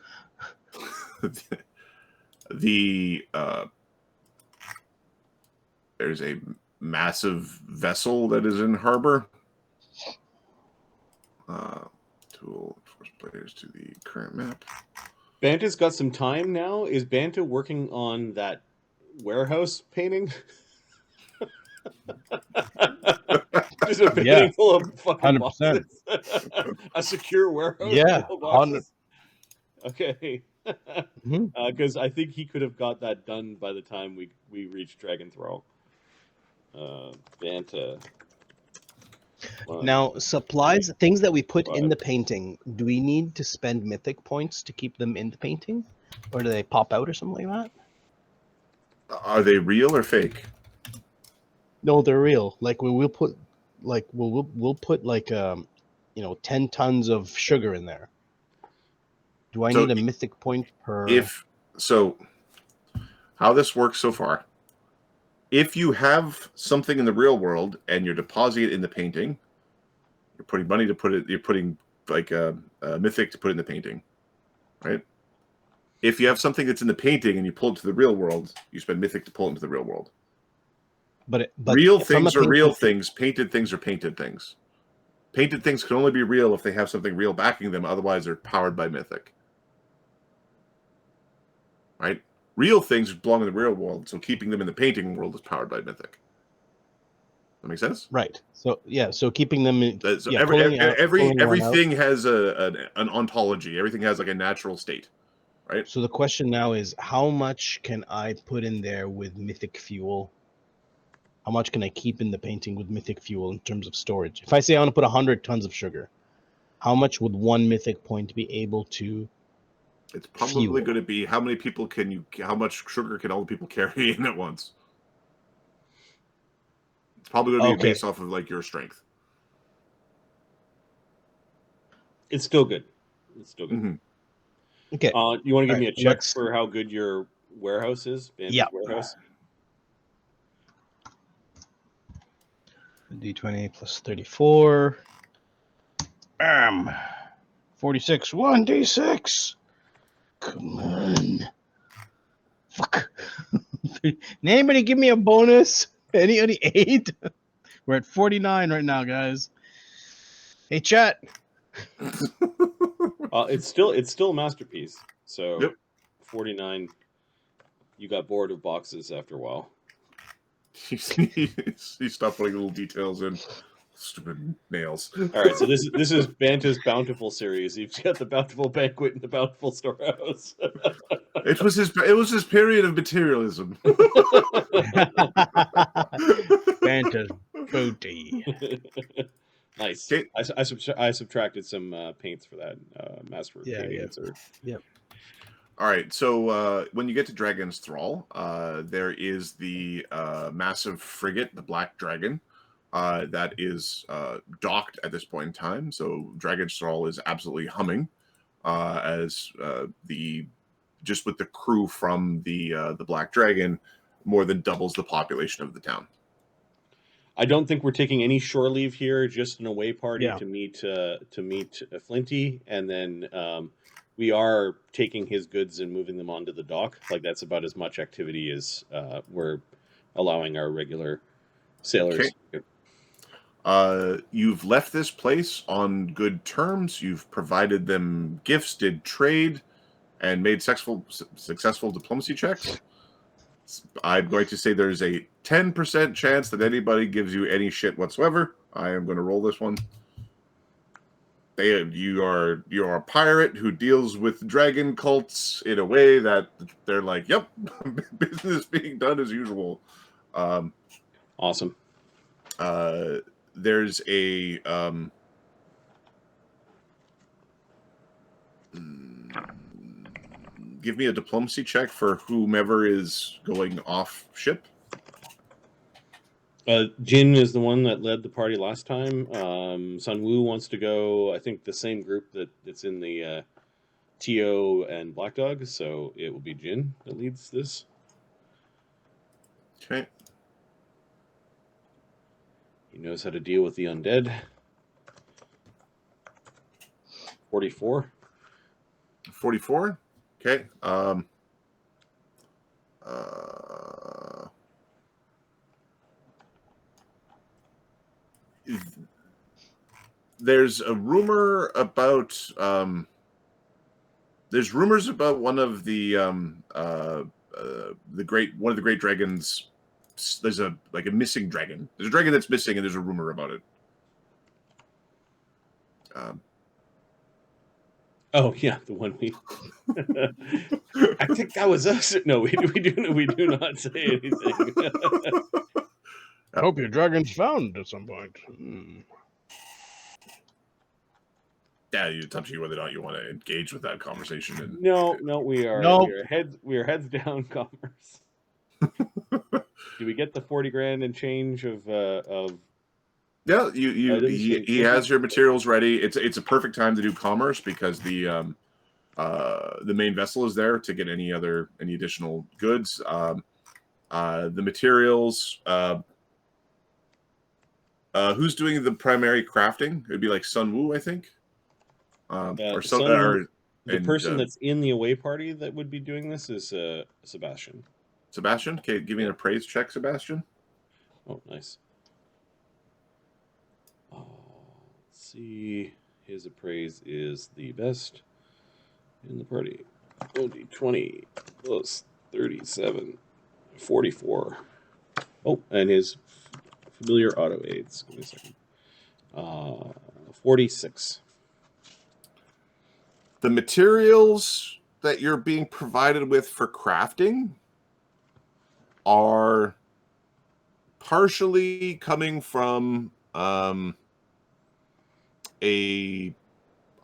There's a massive vessel that is in harbor. Tool force players to the current map. Banta's got some time now. Is Banta working on that warehouse painting? Just a painting full of fucking 100%. boxes. A secure warehouse Yeah, full of boxes. 100. Okay. Because I think he could have got that done by the time we reached Dragonsthrall. Banta. Now, supplies, things that we put in the painting, do we need to spend mythic points to keep them in the painting? Or do they pop out or something like that? Are they real or fake? No, they're real. Like we'll put like 10 tons of sugar in there. Do I need a mythic point per? How this works so far? If you have something in the real world and you're depositing it in the painting, you're putting money to put it. You're putting like a mythic to put in the painting, right? If you have something that's in the painting and you pull it to the real world, you spend mythic to pull it into the real world. but real from a things are real painting- things. Painted things are painted things. Painted things can only be real if they have something real backing them. Otherwise, they're powered by mythic. Right? Real things belong in the real world, so keeping them in the painting world is powered by mythic. That make sense? Right. So yeah. So keeping them. So Yeah. Pulling one out. everything has an ontology. Everything has like a natural state, right? So the question now is, how much can I put in there with mythic fuel? How much can I keep in the painting with mythic fuel in terms of storage? If I say I want to put 100 tons of sugar, how much would one mythic point be able to? It's probably Fuel. going to be how much sugar can all the people carry in at once. It's probably going to be based off of like your strength. It's still good. It's still good. Mm-hmm. Okay. You want to give me a check let's- for how good your warehouse is? Banta's Yeah. warehouse. D20 plus 34. 46. 1d6. Come on. Fuck. Anybody give me a bonus? Any 8? We're at 49 right now, guys. Hey, chat. It's still a masterpiece. So Yep. 49. You got bored of boxes after a while. He stopped putting little details in. Stupid nails. All right, so this is Banta's Bountiful series. You've got the Bountiful Banquet and the Bountiful Storehouse. It was his period of materialism. Banta's booty. Nice. Okay. I subtracted some paints for that master answer. Yep. All right, so when you get to Dragonsthrall, there is the massive frigate, the Black Dragon, that is docked at this point in time. So Dragonsthrall is absolutely humming as just with the crew from the Black Dragon more than doubles the population of the town. I don't think we're taking any shore leave here. Just an away party Yeah. to meet Flinty, and then we are taking his goods and moving them onto the dock. Like that's about as much activity as we're allowing our regular sailors. Okay. You've left this place on good terms. You've provided them gifts, did trade, and made successful diplomacy checks. I'm going to say there's a 10% chance that anybody gives you any shit whatsoever. I am going to roll this one. You are a pirate who deals with dragon cults in a way that they're like, yep, business being done as usual. Awesome. There's a give me a diplomacy check for whomever is going off ship. Jin is the one that led the party last time. Sun Wu wants to go, I think, the same group that's in the Tyo and Black Dog, so it will be Jin that leads this. Okay. He knows how to deal with the undead. 44. 44? Okay. There's a rumor about there's rumors about one of the great dragons. There's a missing dragon. There's a dragon that's missing, and there's a rumor about it. Oh yeah, the one we. I think that was us. No, we do not say anything. I hope your dragon's found at some point. Yeah, it's up to you whether or not you want to engage with that conversation. And... No, we are heads down commerce. Do we get the 40 grand and change of? Yeah, he has your materials ready. It's a perfect time to do commerce because the main vessel is there to get any additional goods. The materials. Who's doing the primary crafting? It'd be like Sun Wu, I think. The person that's in the away party that would be doing this is Sebastian. Sebastian, okay, give me an appraise check, Sebastian. Oh, nice. Let's see. His appraise is the best in the party. OD20 plus 37, 44. Oh, and his familiar auto aids. Give me a second. 46. The materials that you're being provided with for crafting are partially coming from a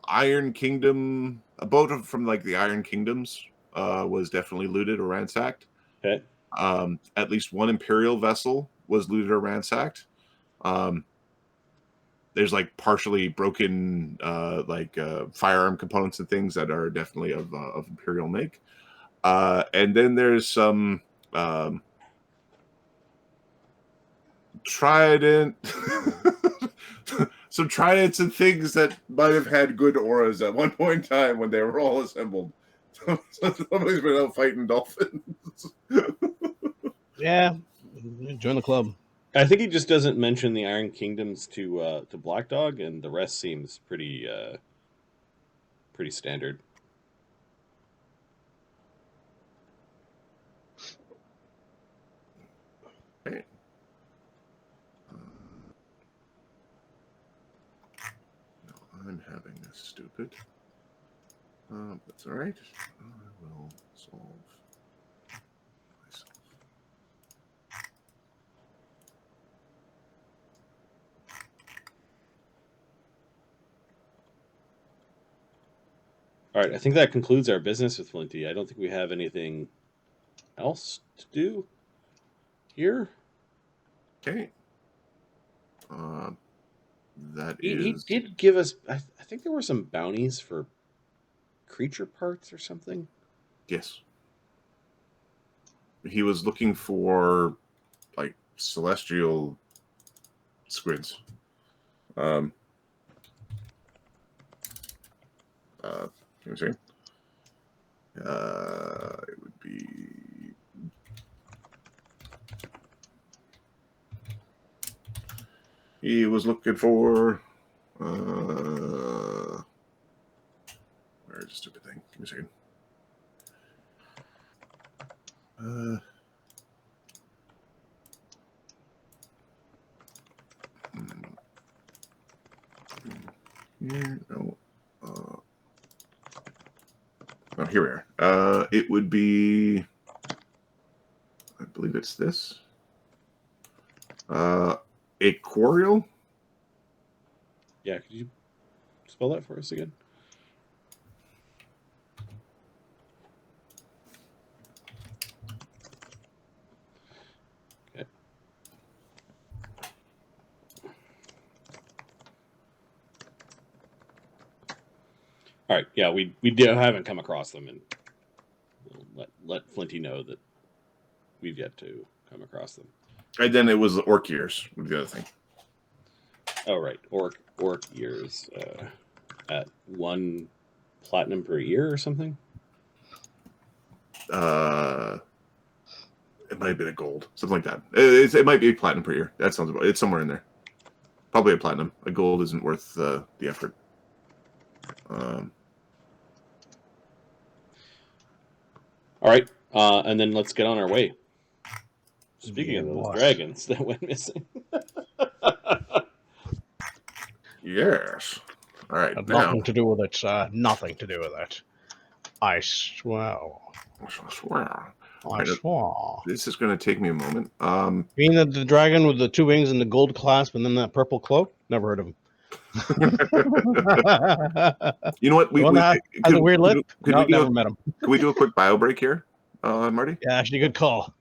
Iron Kingdom, a boat from like the Iron Kingdoms was definitely looted or ransacked. Okay. At least one Imperial vessel was looted or ransacked. There's like partially broken firearm components and things that are definitely of Imperial make. And then there's some trident, some tridents and things that might have had good auras at one point in time when they were all assembled. Somebody's been out fighting dolphins. Yeah, join the club. I think he just doesn't mention the Iron Kingdoms to Black Dog, and the rest seems pretty standard. Okay. No, I'm having this stupid. That's all right. I will solve myself. All right, I think that concludes our business with Flinty. I don't think we have anything else to do here. Okay. He did give us. I think there were some bounties for creature parts or something. Yes. He was looking for like celestial squids. Let me see. It would be he was looking for where's the stupid thing? Give me a second. Here, no. Oh, here we are. It would be, I believe it's this. Aquarial? Yeah, could you spell that for us again? Okay. All right. Yeah, we haven't come across them, and we'll let Flinty know that we've yet to come across them. And then it was the orc ears, the other thing. Oh, right. Orc ears at 1 platinum per year or something? It might have been a gold, something like that. It might be platinum per year. That sounds about. It's somewhere in there. Probably a platinum. A gold isn't worth the effort. All right, and then let's get on our way. Speaking of those dragons that went missing. Yes. All right. Nothing to do with it, sir. Nothing to do with it. I swear. I swear. I swear. This is going to take me a moment. Being that the dragon with the 2 wings and the gold clasp and then that purple cloak? Never heard of him. You know what? Has a weird lip? Never met him. Can we do a quick bio break here, Marty? Yeah, actually, good call.